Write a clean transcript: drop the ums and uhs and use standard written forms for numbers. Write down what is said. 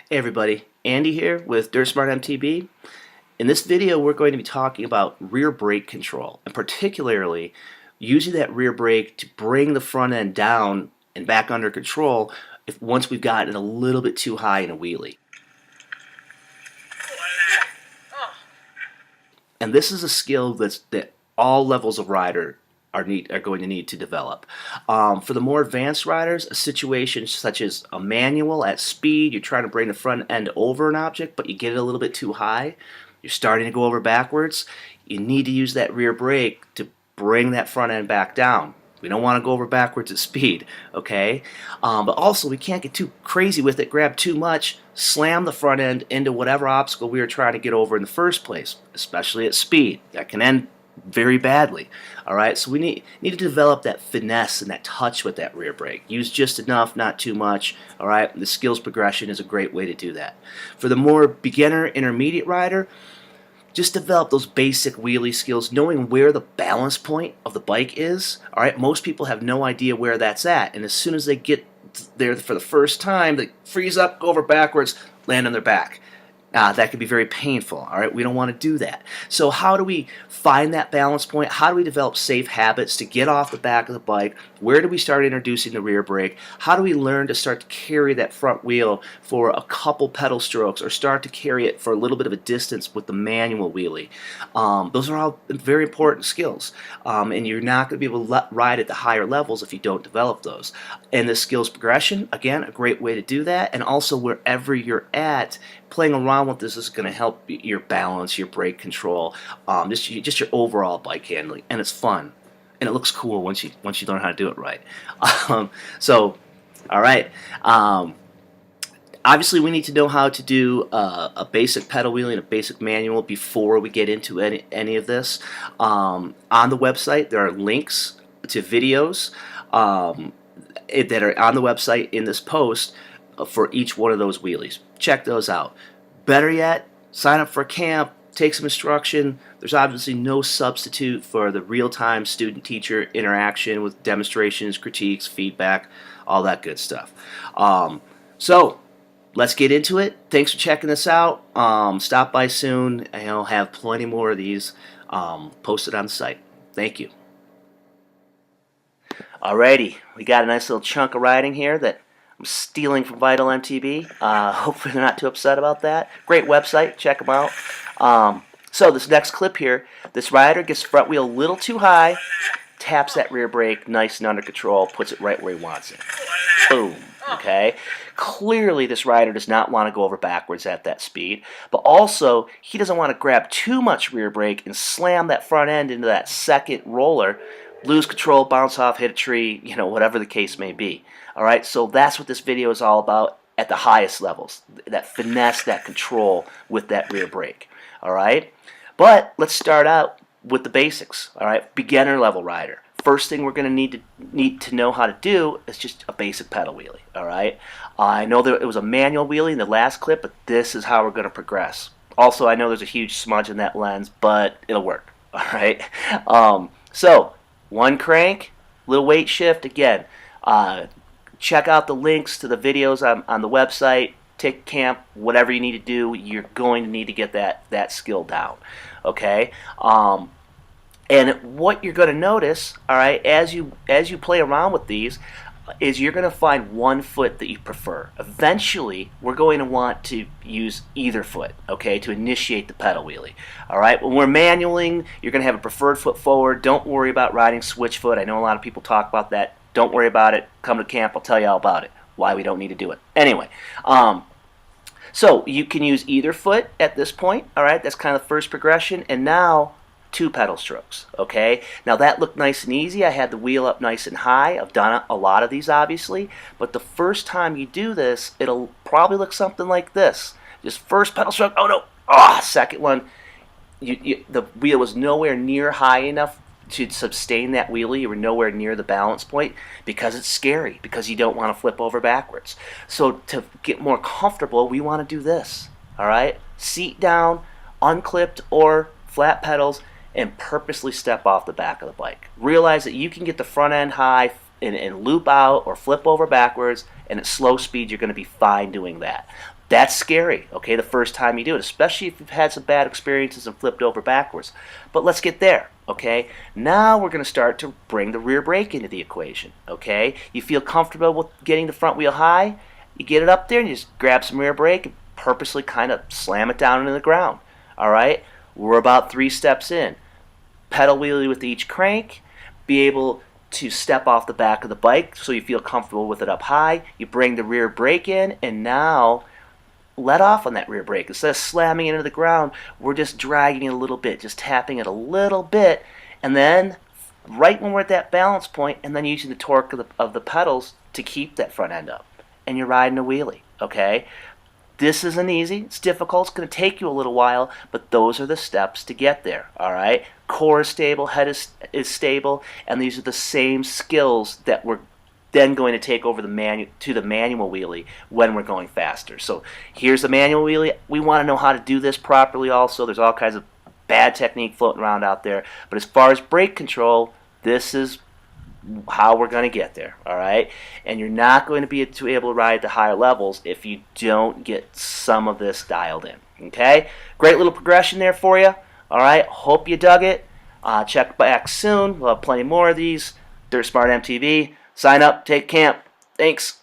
Hey everybody, Andy here with DirtSmart MTB. In this video we're going to be talking about rear brake control, and particularly using that rear brake to bring the front end down and back under control once we've gotten it a little bit too high in a wheelie. And this is a skill that all levels of rider are going to need to develop. For the more advanced riders, a situation such as a manual at speed, you're trying to bring the front end over an object, but you get it a little bit too high, you're starting to go over backwards, you need to use that rear brake to bring that front end back down. We don't want to go over backwards at speed, okay? But also, we can't get too crazy with it, grab too much, slam the front end into whatever obstacle we were trying to get over in the first place, especially at speed. That can end very badly. Alright, so we need to develop that finesse and that touch with that rear brake. Use just enough, not too much. Alright, the skills progression is a great way to do that. For the more beginner, intermediate rider, just develop those basic wheelie skills, knowing where the balance point of the bike is. Alright, most people have no idea where that's at, and as soon as they get there for the first time, they freeze up, go over backwards, land on their back. That can be very painful. All right, we don't want to do that. So how do we find that balance point? How do we develop safe habits to get off the back of the bike? Where do we start introducing the rear brake? How do we learn to start to carry that front wheel for a couple pedal strokes, or start to carry it for a little bit of a distance with the manual wheelie? Those are all very important skills, and you're not going to be able to ride at the higher levels if you don't develop those. And the skills progression, again, a great way to do that. And also, wherever you're at, playing around with this is going to help your balance, your brake control, just your overall bike handling, and it's fun, and it looks cool once you learn how to do it right. All right. Obviously, we need to know how to do a basic pedal wheelie and a basic manual before we get into any of this. On the website, there are links to videos that are on the website in this post for each one of those wheelies. Check those out. Better yet, sign up for a camp, take some instruction. There's obviously no substitute for the real-time student-teacher interaction with demonstrations, critiques, feedback, all that good stuff. So let's get into it. Thanks for checking this out. Stop by soon, and I'll have plenty more of these posted on the site. Thank you. Alrighty, we got a nice little chunk of riding here that I'm stealing from Vital MTB. Hopefully they're not too upset about that. Great website, check them out. So this next clip here, this rider gets the front wheel a little too high, taps that rear brake nice and under control, puts it right where he wants it. Boom. Okay? Clearly this rider does not want to go over backwards at that speed, but also he doesn't want to grab too much rear brake and slam that front end into that second roller, lose control, bounce off, hit a tree, whatever the case may be. Alright, so that's what this video is all about at the highest levels. That finesse, that control with that rear brake. Alright? But let's start out with the basics. Alright, beginner level rider. First thing we're going to need to know how to do is just a basic pedal wheelie. Alright? I know that it was a manual wheelie in the last clip, but this is how we're going to progress. Also, I know there's a huge smudge in that lens, but it'll work. Alright? So, one crank, little weight shift. Again, check out the links to the videos on the website. Take camp, whatever you need to do, you're going to need to get that skill down. Okay? And what you're going to notice, all right, as you play around with these, is you're going to find one foot that you prefer. Eventually, we're going to want to use either foot, okay, to initiate the pedal wheelie. All right, when we're manualing, you're going to have a preferred foot forward. Don't worry about riding switch foot. I know a lot of people talk about that. Don't worry about it. Come to camp. I'll tell you all about it. Why we don't need to do it. Anyway, so you can use either foot at this point. All right, that's kind of the first progression. And now, 2 pedal strokes. Okay, now that looked nice and easy. I had the wheel up nice and high. I've done a lot of these, obviously. But the first time you do this, it'll probably look something like this. Just first pedal stroke. Oh no! Second one. The wheel was nowhere near high enough to sustain that wheelie. You were nowhere near the balance point because it's scary, because you don't want to flip over backwards. So to get more comfortable, we want to do this. Alright? Seat down, unclipped or flat pedals, and purposely step off the back of the bike. Realize that you can get the front end high and loop out or flip over backwards, and at slow speed you're going to be fine doing that. That's scary, okay, the first time you do it, especially if you've had some bad experiences and flipped over backwards. But let's get there, okay? Now we're going to start to bring the rear brake into the equation, okay? You feel comfortable with getting the front wheel high, you get it up there and you just grab some rear brake and purposely kind of slam it down into the ground, all right? We're about 3 steps in. Pedal wheelie with each crank, be able to step off the back of the bike so you feel comfortable with it up high. You bring the rear brake in, and now let off on that rear brake. Instead of slamming it into the ground, we're just dragging it a little bit, just tapping it a little bit, and then right when we're at that balance point, and then using the torque of the pedals to keep that front end up. And you're riding a wheelie, okay? This isn't easy. It's difficult. It's going to take you a little while, but those are the steps to get there, all right? Core is stable, head is stable, and these are the same skills that we're then going to take over the manual wheelie when we're going faster. So here's the manual wheelie. We want to know how to do this properly also. There's all kinds of bad technique floating around out there. But as far as brake control, this is how we're going to get there, all right? And you're not going to be able to ride to higher levels if you don't get some of this dialed in, okay? Great little progression there for you, all right? Hope you dug it. Check back soon. We'll have plenty more of these. DirtSmart MTB. Sign up, take camp. Thanks.